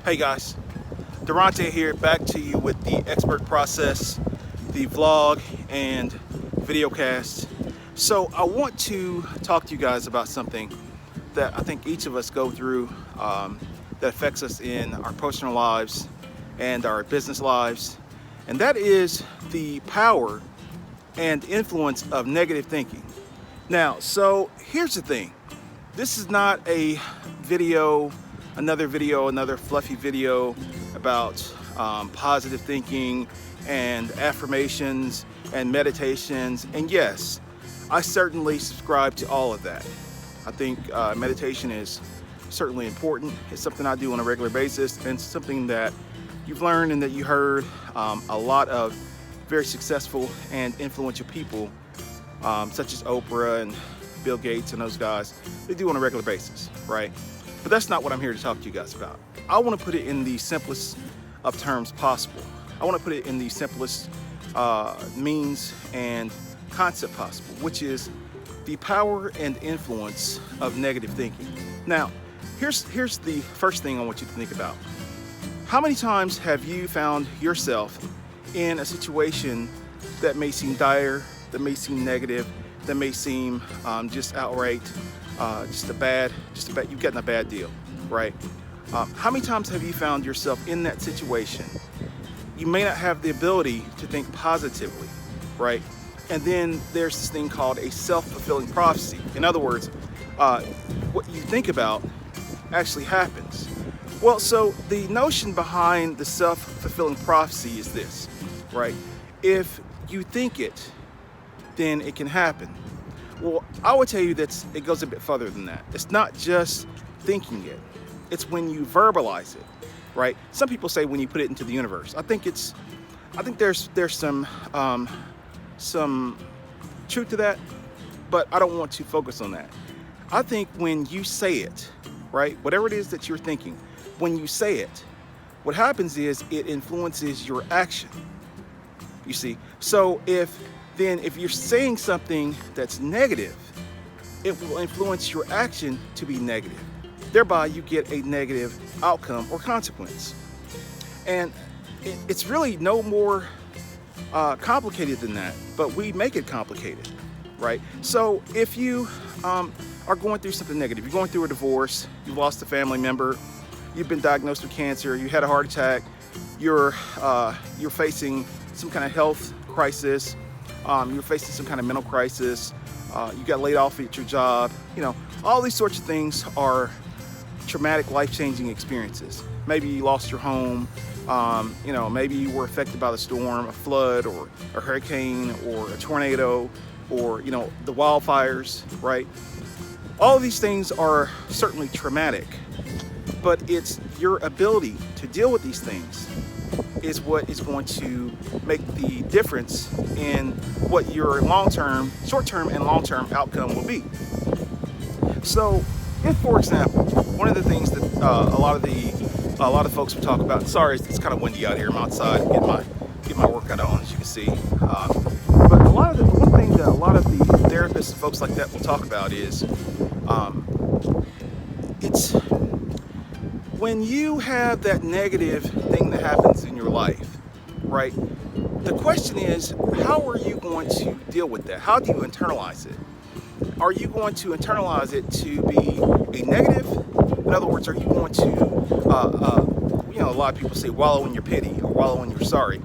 Hey guys, Durante here, back to you with the expert process, the vlog and video cast. So I want to talk to you guys about something that I think each of us go through that affects us in our personal lives and our business lives, and that is the power and influence of negative thinking. Now, so here's the thing. This is not a video, another fluffy video about positive thinking and affirmations and meditations. And yes, I certainly subscribe to all of that. I think meditation is certainly important. It's something I do on a regular basis, and something that you've learned and that you heard a lot of very successful and influential people such as Oprah and Bill Gates and those guys, they do on a regular basis, right? But that's not what I'm here to talk to you guys about. I want to put it in the simplest of terms possible. I want to put it in the simplest means and concept possible, which is the power and influence of negative thinking. Now, here's the first thing I want you to think about. How many times have you found yourself in a situation that may seem dire, that may seem negative, that may seem just outright, you've gotten a bad deal, right? How many times have you found yourself in that situation? You may not have the ability to think positively, right? And then there's this thing called a self-fulfilling prophecy. In other words, what you think about actually happens. Well, so the notion behind the self-fulfilling prophecy is this, right? If you think it, then it can happen. Well, I would tell you that it goes a bit further than that. It's not just thinking it. It's when you verbalize it, right? Some people say when you put it into the universe. I think there's some truth to that, but I don't want to focus on that. I think when you say it, right, whatever it is that you're thinking, when you say it, what happens is it influences your action. You see, so if you're saying something that's negative, it will influence your action to be negative. Thereby, you get a negative outcome or consequence. And it's really no more complicated than that, but we make it complicated, right? So if you are going through something negative, you're going through a divorce, you've lost a family member, you've been diagnosed with cancer, you had a heart attack, you're facing some kind of health crisis, you're facing some kind of mental crisis, you got laid off at your job, all these sorts of things are traumatic, life-changing experiences. Maybe you lost your home, maybe you were affected by the storm, a flood or a hurricane or a tornado or, the wildfires, right? All of these things are certainly traumatic, but it's your ability to deal with these things is what is going to make the difference in what your long-term, short-term and long-term outcome will be. So if, for example, one of the things that a lot of folks will talk about, sorry, it's kind of windy out here, I'm outside, get my workout on, as you can see. But one thing that a lot of the therapists and folks like that will talk about is it's when you have that negative thing that happens in your life, right? The question is, how are you going to deal with that? How do you internalize it? Are you going to internalize it to be a negative? In other words, are you going to, a lot of people say wallow in your pity or wallow in your sorrow,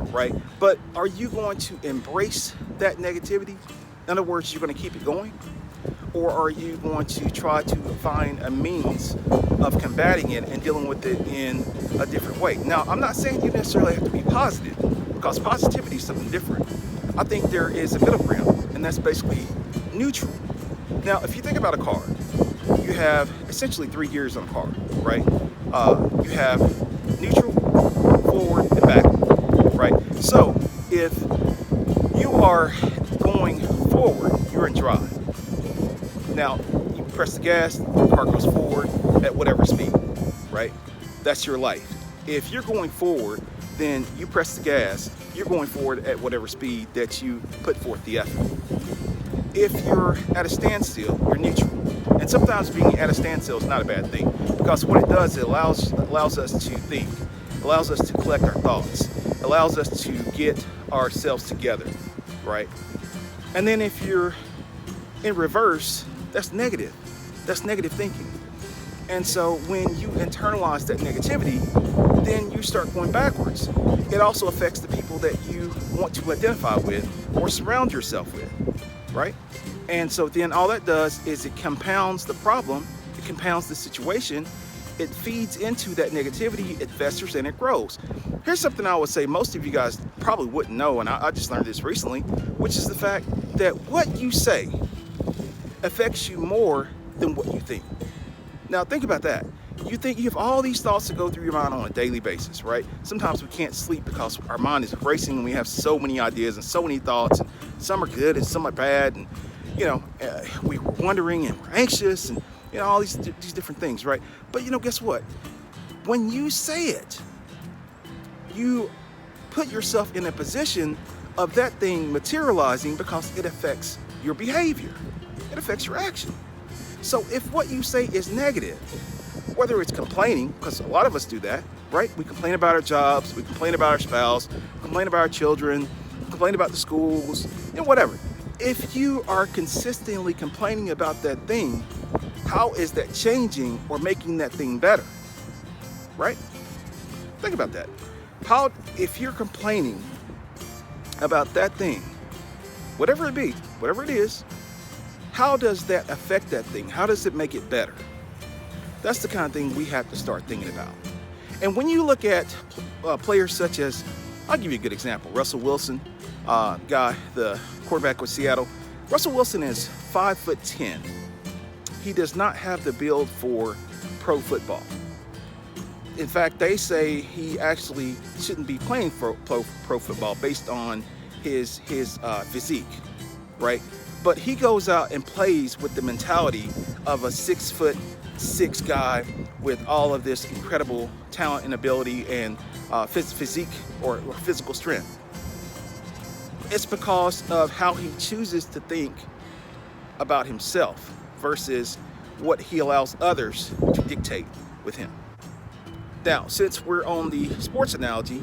right? But are you going to embrace that negativity? In other words, you're going to keep it going? Or are you going to try to find a means of combating it and dealing with it in a different way? Now, I'm not saying you necessarily have to be positive, because positivity is something different. I think there is a middle ground, and that's basically neutral. Now, if you think about a car, you have essentially 3 gears on a car, right? You have neutral, forward, and backward, right? So if you are going forward, you're in drive. Now, you press the gas, the car goes forward at whatever speed, right? That's your life. If you're going forward, then you press the gas, you're going forward at whatever speed that you put forth the effort. If you're at a standstill, you're neutral. And sometimes being at a standstill is not a bad thing, because what it does, it allows us to think, allows us to collect our thoughts, allows us to get ourselves together, right? And then if you're in reverse, that's negative. That's negative thinking. And so when you internalize that negativity, then you start going backwards. It also affects the people that you want to identify with or surround yourself with, right? And so then all that does is it compounds the problem, it compounds the situation, it feeds into that negativity, it festers and it grows. Here's something I would say most of you guys probably wouldn't know, and I just learned this recently, which is the fact that what you say affects you more than what you think. Now think about that. You think you have all these thoughts that go through your mind on a daily basis, right? Sometimes we can't sleep because our mind is racing and we have so many ideas and so many thoughts, and some are good and some are bad, and we're wondering and we're anxious and all these different things, right? But guess what? When you say it, you put yourself in a position of that thing materializing, because it affects your behavior. It affects your action. So if what you say is negative, whether it's complaining, because a lot of us do that, right? We complain about our jobs, we complain about our spouse, we complain about our children, we complain about the schools, whatever. If you are consistently complaining about that thing, how is that changing or making that thing better, right? Think about that. If you're complaining about that thing, whatever it be, whatever it is, how does that affect that thing? How does it make it better? That's the kind of thing we have to start thinking about. And when you look at players such as, I'll give you a good example, Russell Wilson, the quarterback with Seattle. Russell Wilson is 5'10". He does not have the build for pro football. In fact, they say he actually shouldn't be playing for pro football based on his physique, right? But he goes out and plays with the mentality of a 6'6" guy with all of this incredible talent and ability and physique or physical strength. It's because of how he chooses to think about himself versus what he allows others to dictate with him. Now, since we're on the sports analogy,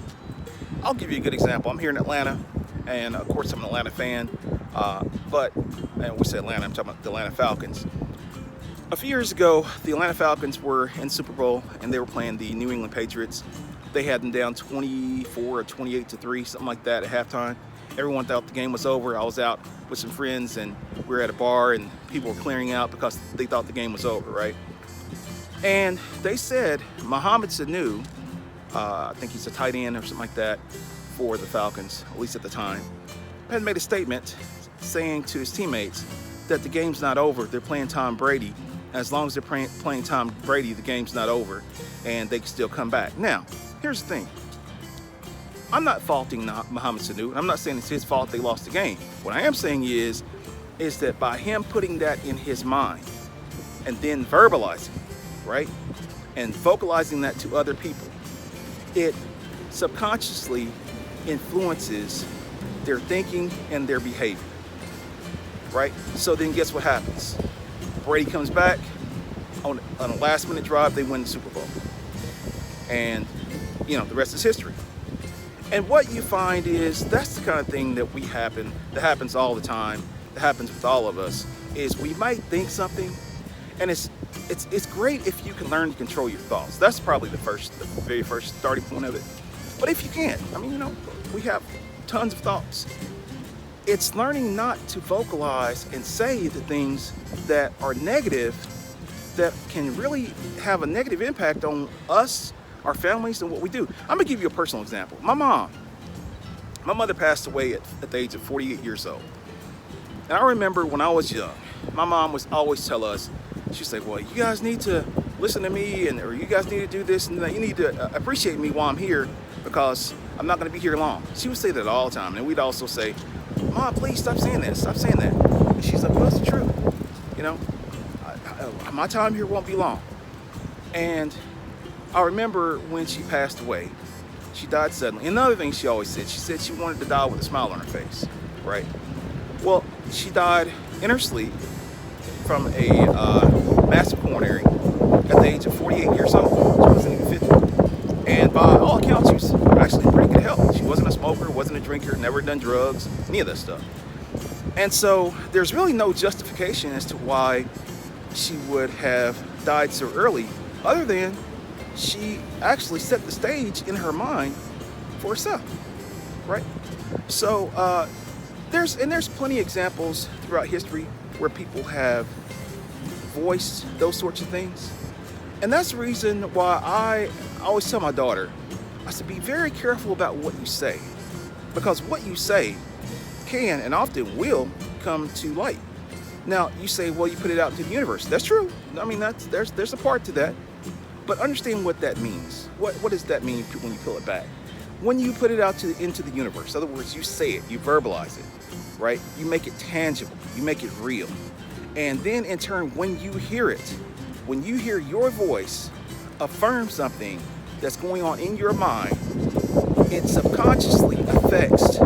I'll give you a good example. I'm here in Atlanta, and of course I'm an Atlanta fan, and we say Atlanta, I'm talking about the Atlanta Falcons. A few years ago, the Atlanta Falcons were in Super Bowl, and they were playing the New England Patriots. They had them down 24 or 28-3, something like that at halftime. Everyone thought the game was over. I was out with some friends, and we were at a bar, and people were clearing out because they thought the game was over, right? And they said Mohamed Sanu, I think he's a tight end or something like that for the Falcons, at least at the time, had made a statement saying to his teammates that the game's not over. They're playing Tom Brady. As long as they're playing Tom Brady, the game's not over, and they can still come back. Now, here's the thing. I'm not faulting Mohamed Sanu. I'm not saying it's his fault they lost the game. What I am saying is that by him putting that in his mind and then verbalizing, right, and vocalizing that to other people, it subconsciously influences their thinking and their behavior, right? So then guess what happens? Brady comes back on a last-minute drive. They win the Super Bowl, and the rest is history. And what you find is that's the kind of thing that happens all the time, that happens with all of us, is we might think something, and it's great if you can learn to control your thoughts. That's probably the very first starting point of it. But if you can't, we have tons of thoughts. It's learning not to vocalize and say the things that are negative, that can really have a negative impact on us, our families, and what we do. I'm gonna give you a personal example. My mother passed away at the age of 48 years old. And I remember when I was young, my mom would always tell us, she'd say, well, you guys need to listen to me, or you guys need to do this and that. You need to appreciate me while I'm here, because I'm not gonna be here long. She would say that all the time. And we'd also say, Mom, please stop saying that, stop saying that. And she's like, well, that's the truth. My time here won't be long. And I remember when she passed away, she died suddenly. Another thing she always said, she wanted to die with a smile on her face, right? Well, she died in her sleep from a massive coronary at the age of 48 years old. She wasn't even 50. And by all accounts, she was actually in pretty good health. She wasn't a smoker, wasn't a drinker, never done drugs, any of that stuff. And so there's really no justification as to why she would have died so early, other than she actually set the stage in her mind for herself, right? So there's plenty of examples throughout history where people have voiced those sorts of things. And that's the reason why I always tell my daughter, I said, be very careful about what you say, because what you say can and often will come to light. Now, you say, well, you put it out into the universe. That's true. I mean, there's a part to that. But understand what that means. What does that mean when you peel it back? When you put it out into the universe, in other words, you say it, you verbalize it, right? You make it tangible, you make it real. And then in turn, when you hear it, when you hear your voice affirm something that's going on in your mind, it subconsciously affects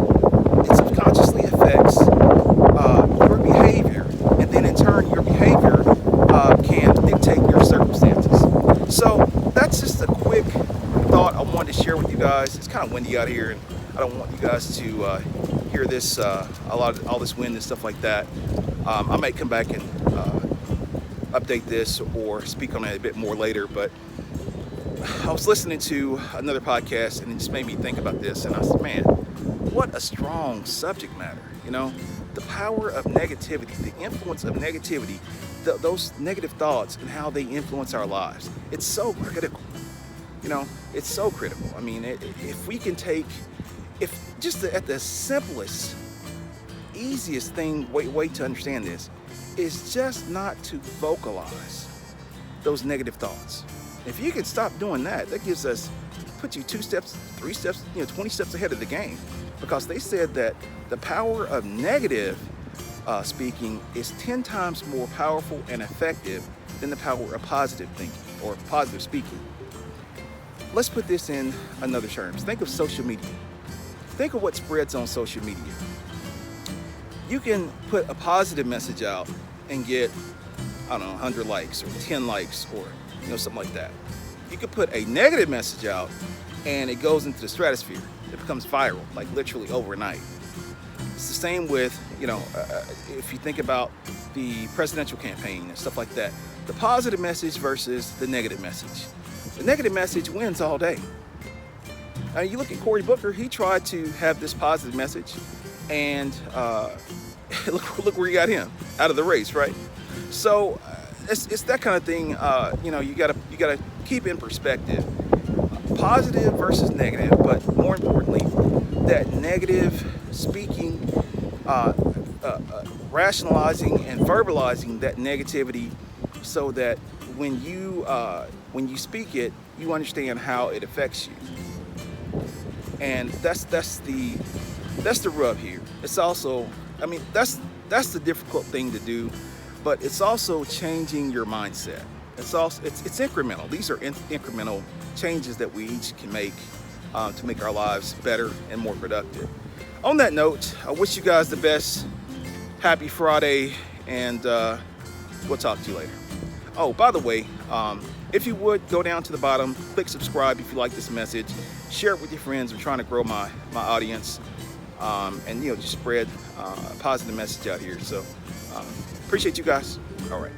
your behavior. And then in turn, your behavior can dictate your circumstances. So that's just a quick thought I wanted to share with you guys. It's kind of windy out here, and I don't want you guys to hear this, all this wind and stuff like that. I might come back and update this or speak on it a bit more later, but I was listening to another podcast and it just made me think about this, and I said, man, what a strong subject matter, you know? The power of negativity, the influence of negativity, those negative thoughts and how they influence our lives. It's so critical, you know, it's so critical. I mean, if we can take, at the simplest, easiest way to understand this is just not to vocalize those negative thoughts. If you can stop doing that, that puts you 2 steps, 3 steps, 20 steps ahead of the game, because they said that the power of negative speaking is 10 times more powerful and effective than the power of positive thinking or positive speaking. Let's put this in another terms. Think of social media. Think of what spreads on social media. You can put a positive message out and get, 100 likes or 10 likes or something like that. You could put a negative message out and it goes into the stratosphere. It becomes viral, like literally overnight. It's the same with, if you think about the presidential campaign and stuff like that, the positive message versus the negative message. The negative message wins all day. Now, you look at Cory Booker, he tried to have this positive message, and look where he got him, out of the race, right? So it's that kind of thing. You gotta keep in perspective positive versus negative, but more importantly, that negative speaking, rationalizing and verbalizing that negativity, so that when you speak it, you understand how it affects you. And that's the rub here. It's also, that's the difficult thing to do, but it's also changing your mindset. It's incremental. These are incremental changes that we each can make to make our lives better and more productive. On that note, I wish you guys the best. Happy Friday, and we'll talk to you later. Oh, by the way, if you would go down to the bottom, click subscribe if you like this message, share it with your friends. I'm trying to grow my audience, and just spread a positive message out here. So appreciate you guys. All right.